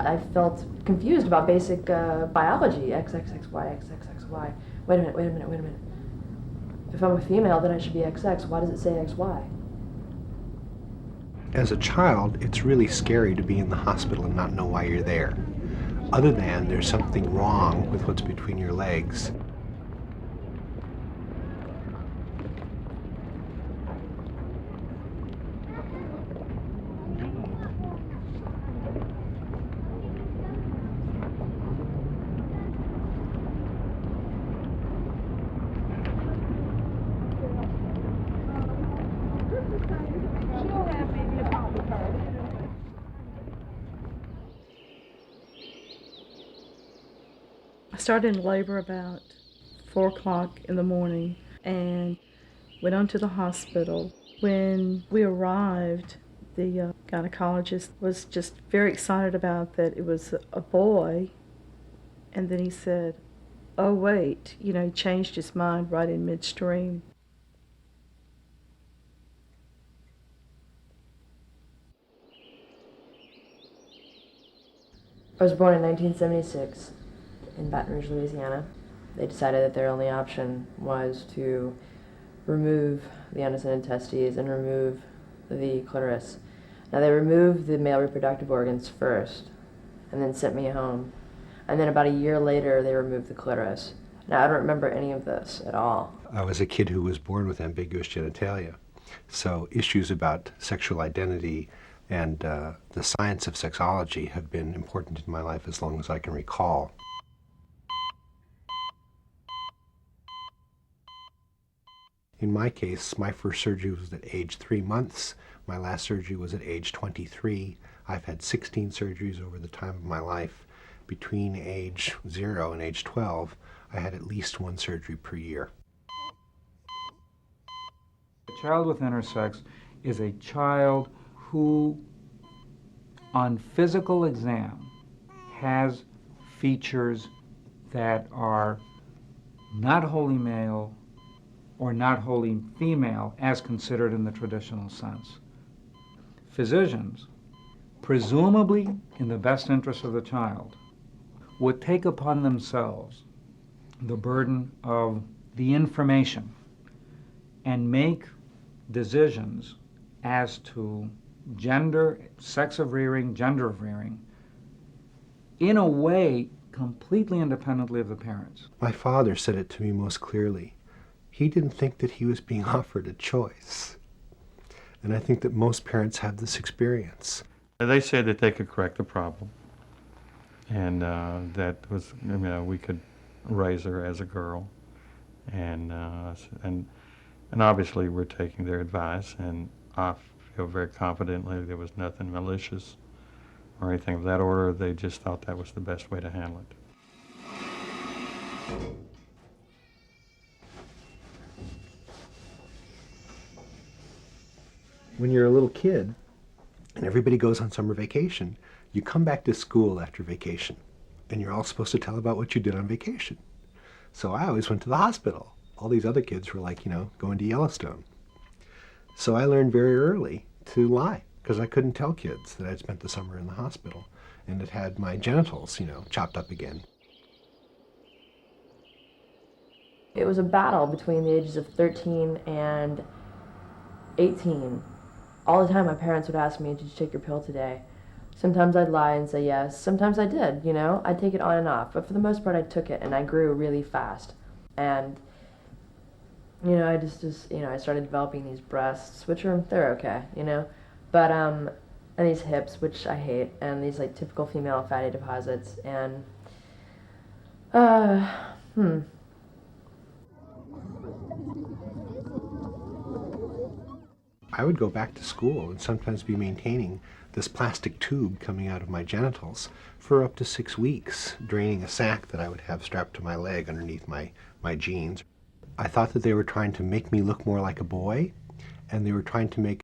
I felt confused about basic biology. XXXY, XXXY. Wait a minute. If I'm a female, then I should be XX. Why does it say XY? As a child, it's really scary to be in the hospital and not know why you're there, other than there's something wrong with what's between your legs. I started in labor about 4 o'clock in the morning and went on to the hospital. When we arrived, the gynecologist was just very excited about that it was a boy. And then he said, oh, wait, he changed his mind right in midstream. I was born in 1976 in Baton Rouge, Louisiana. They decided that their only option was to remove the unascended testes and remove the clitoris. Now, they removed the male reproductive organs first and then sent me home. And then about a year later, they removed the clitoris. Now, I don't remember any of this at all. I was a kid who was born with ambiguous genitalia, so issues about sexual identity and the science of sexology have been important in my life as long as I can recall. In my case, my first surgery was at age 3 months. My last surgery was at age 23. I've had 16 surgeries over the time of my life. Between age 0 and age 12, I had at least 1 surgery per year. A child with intersex is a child who, on physical exam, has features that are not wholly male or not wholly female as considered in the traditional sense. Physicians, presumably in the best interest of the child, would take upon themselves the burden of the information and make decisions as to gender, sex of rearing, gender of rearing, in a way completely independently of the parents. My father said it to me most clearly. He didn't think that he was being offered a choice. And I think that most parents have this experience. They said that they could correct the problem, and that was, we could raise her as a girl, and obviously we're taking their advice, and I feel very confidently there was nothing malicious or anything of that order. They just thought that was the best way to handle it. When you're a little kid and everybody goes on summer vacation, you come back to school after vacation and you're all supposed to tell about what you did on vacation. So I always went to the hospital. All these other kids were like, going to Yellowstone. So I learned very early to lie because I couldn't tell kids that I'd spent the summer in the hospital and had had my genitals, chopped up again. It was a battle between the ages of 13 and 18. All the time my parents would ask me, did you take your pill today? Sometimes I'd lie and say yes. Sometimes I did, I'd take it on and off. But for the most part, I took it, and I grew really fast. And, I I started developing these breasts, which they're okay, But, and these hips, which I hate, and these, typical female fatty deposits. And, I would go back to school and sometimes be maintaining this plastic tube coming out of my genitals for up to 6 weeks, draining a sack that I would have strapped to my leg underneath my jeans. I thought that they were trying to make me look more like a boy, and they were trying to make